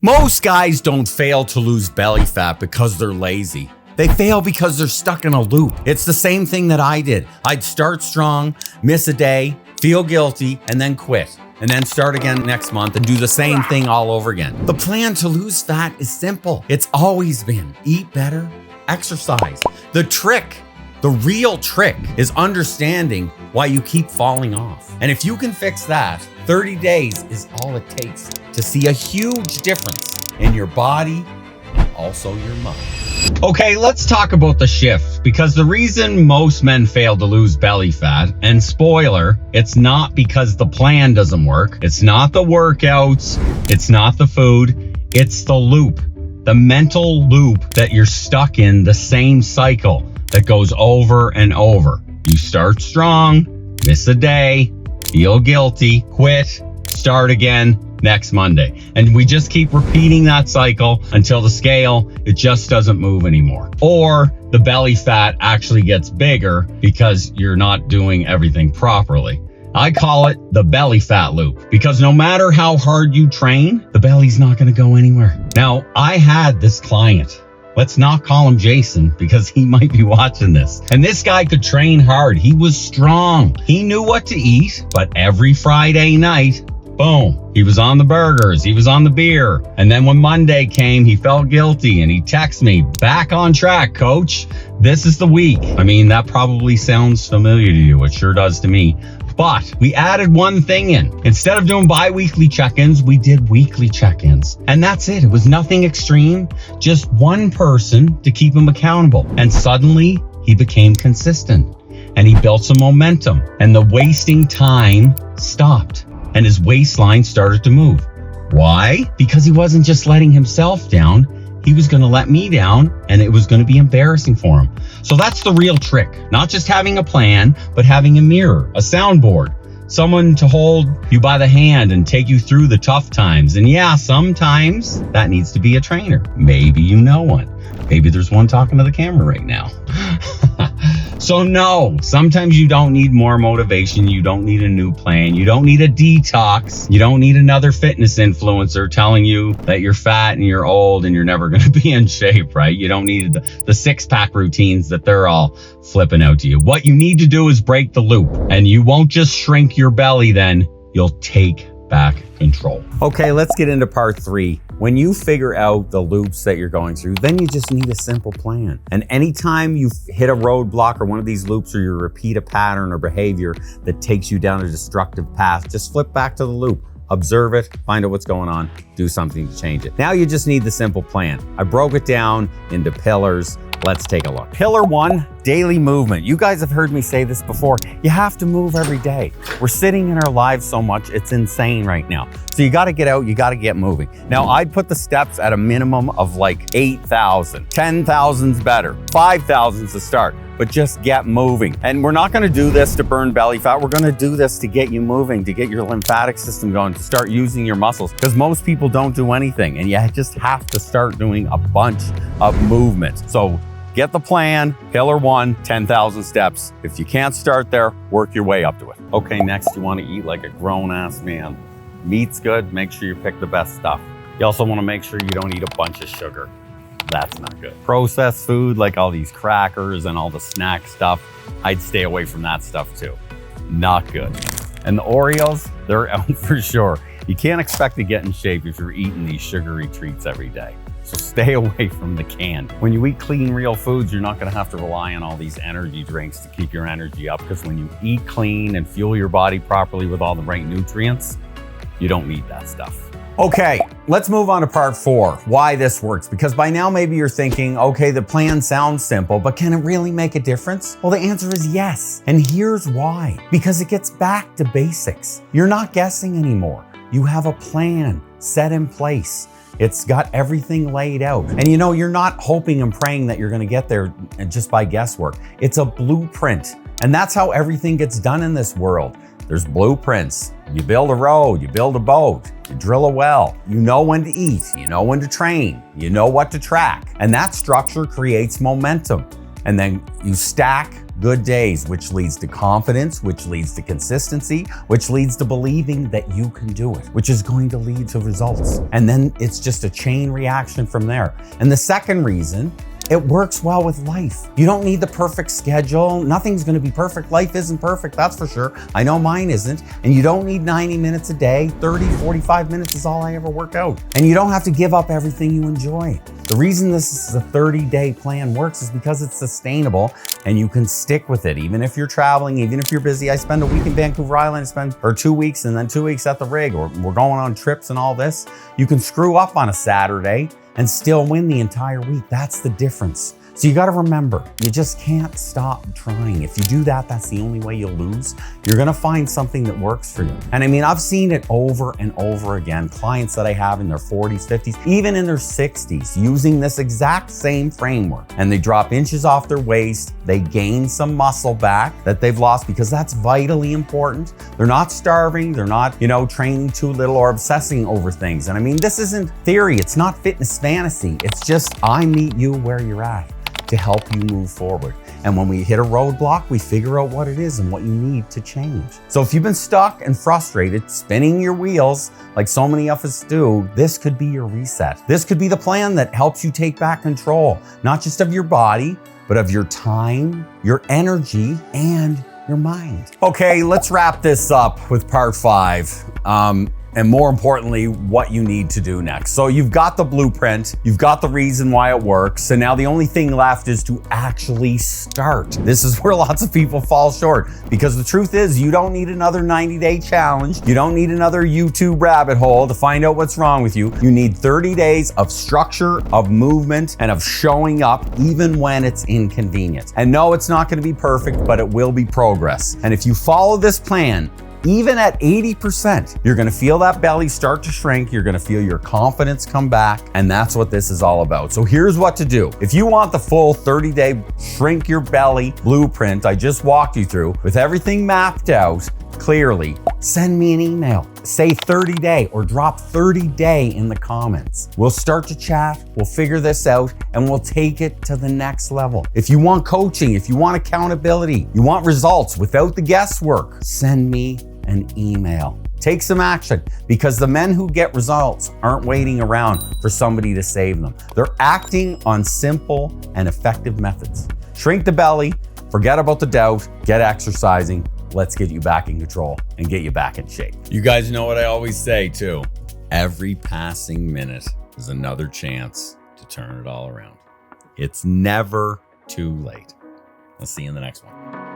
Most guys don't fail to lose belly fat because they're lazy. They fail because they're stuck in a loop. It's the same thing that I did. I'd start strong, miss a day, feel guilty, and then quit. And then start again next month and do the same thing all over again. The plan to lose fat is simple. It's always been eat better, exercise. The real trick is understanding why you keep falling off. And if you can fix that, 30 days is all it takes to see a huge difference in your body and also your mind. Okay, let's talk about the shift, because the reason most men fail to lose belly fat, and spoiler, it's not because the plan doesn't work, it's not the workouts, it's not the food, it's the loop, the mental loop that you're stuck in, the same cycle that goes over and over. You start strong, miss a day, feel guilty, quit, start again next Monday. And we just keep repeating that cycle until the scale, it just doesn't move anymore. Or the belly fat actually gets bigger because you're not doing everything properly. I call it the belly fat loop, because no matter how hard you train, the belly's not going to go anywhere. Now, I had this client. Let's not call him Jason because he might be watching this. And this guy could train hard. He was strong. He knew what to eat, but every Friday night, boom, he was on the burgers, he was on the beer. And then when Monday came, he felt guilty and he texted me, back on track, coach. This is the week. I mean, that probably sounds familiar to you. It sure does to me. But we added one thing in. Instead of doing bi-weekly check-ins, we did weekly check-ins. And that's it. It was nothing extreme, just one person to keep him accountable. And suddenly he became consistent and he built some momentum, and the wasting time stopped and his waistline started to move. Why? Because he wasn't just letting himself down. He was going to let me down, and it was going to be embarrassing for him. So that's the real trick. Not just having a plan, but having a mirror, a soundboard, someone to hold you by the hand and take you through the tough times. And yeah, sometimes that needs to be a trainer. Maybe you know one. Maybe there's one talking to the camera right now. So no, sometimes you don't need more motivation. You don't need a new plan. You don't need a detox. You don't need another fitness influencer telling you that you're fat and you're old and you're never going to be in shape, right? You don't need the six-pack routines that they're all flipping out to you. What you need to do is break the loop, and you won't just shrink your belly then, you'll take back control. Okay, let's get into part 3. When you figure out the loops that you're going through, then you just need a simple plan. And anytime you hit a roadblock or one of these loops, or you repeat a pattern or behavior that takes you down a destructive path, just flip back to the loop. Observe it, find out what's going on, do something to change it. Now you just need the simple plan. I broke it down into pillars. Let's take a look. Pillar 1, daily movement. You guys have heard me say this before. You have to move every day. We're sitting in our lives so much, it's insane right now. So you gotta get out, you gotta get moving. Now I'd put the steps at a minimum of like 8,000. 10,000's better. 5,000's the start. But just get moving. And we're not gonna do this to burn belly fat. We're gonna do this to get you moving, to get your lymphatic system going, to start using your muscles. Because most people don't do anything, and you just have to start doing a bunch of movement. So get the plan, pillar 1, 10,000 steps. If you can't start there, work your way up to it. Okay, next you wanna eat like a grown-ass man. Meat's good, make sure you pick the best stuff. You also wanna make sure you don't eat a bunch of sugar. That's not good. Processed food, like all these crackers and all the snack stuff, I'd stay away from that stuff too. Not good. And the Oreos, they're out for sure. You can't expect to get in shape if you're eating these sugary treats every day. So stay away from the can. When you eat clean, real foods, you're not gonna have to rely on all these energy drinks to keep your energy up, because when you eat clean and fuel your body properly with all the right nutrients, you don't need that stuff. Okay, let's move on to part 4, why this works. Because by now maybe you're thinking, okay, the plan sounds simple, but can it really make a difference? Well, the answer is yes. And here's why. Because it gets back to basics. You're not guessing anymore. You have a plan set in place. It's got everything laid out. And you know, you're not hoping and praying that you're gonna get there just by guesswork. It's a blueprint. And that's how everything gets done in this world. There's blueprints. You build a road, you build a boat, you drill a well. You know when to eat, you know when to train, you know what to track. And that structure creates momentum. And then you stack good days, which leads to confidence, which leads to consistency, which leads to believing that you can do it, which is going to lead to results. And then it's just a chain reaction from there. And the second reason, it works well with life. You don't need the perfect schedule. Nothing's gonna be perfect. Life isn't perfect, that's for sure. I know mine isn't. And you don't need 90 minutes a day. 30, 45 minutes is all I ever work out. And you don't have to give up everything you enjoy. The reason this is a 30-day plan works is because it's sustainable and you can stick with it. Even if you're traveling, even if you're busy. I spend a week in Vancouver Island, or 2 weeks and then 2 weeks at the rig, or we're going on trips and all this. You can screw up on a Saturday and still win the entire week. That's the difference. So you gotta remember, you just can't stop trying. If you do that, that's the only way you'll lose. You're gonna find something that works for you. And I mean, I've seen it over and over again. Clients that I have in their 40s, 50s, even in their 60s, using this exact same framework. And they drop inches off their waist, they gain some muscle back that they've lost, because that's vitally important. They're not starving, they're not, training too little or obsessing over things. And I mean, this isn't theory, it's not fitness fantasy. It's just, I meet you where you're at to help you move forward. And when we hit a roadblock, we figure out what it is and what you need to change. So if you've been stuck and frustrated, spinning your wheels like so many of us do, this could be your reset. This could be the plan that helps you take back control, not just of your body, but of your time, your energy, and your mind. Okay, let's wrap this up with part 5. And more importantly, what you need to do next. So you've got the blueprint, you've got the reason why it works, and now the only thing left is to actually start. This is where lots of people fall short, because the truth is, you don't need another 90-day challenge. You don't need another YouTube rabbit hole to find out what's wrong with you. You need 30 days of structure, of movement, and of showing up even when it's inconvenient. And no, it's not gonna be perfect, but it will be progress. And if you follow this plan, even at 80%, you're gonna feel that belly start to shrink, you're gonna feel your confidence come back, and that's what this is all about. So here's what to do. If you want the full 30-day shrink your belly blueprint I just walked you through, with everything mapped out clearly, send me an email. Say 30-day or drop 30-day in the comments. We'll start to chat, we'll figure this out, and we'll take it to the next level. If you want coaching, if you want accountability, you want results without the guesswork, send me an email. Take some action, because the men who get results aren't waiting around for somebody to save them. They're acting on simple and effective methods. Shrink the belly, forget about the doubt, get exercising. Let's get you back in control and get you back in shape. You guys know what I always say too. Every passing minute is another chance to turn it all around. It's never too late. I'll see you in the next one.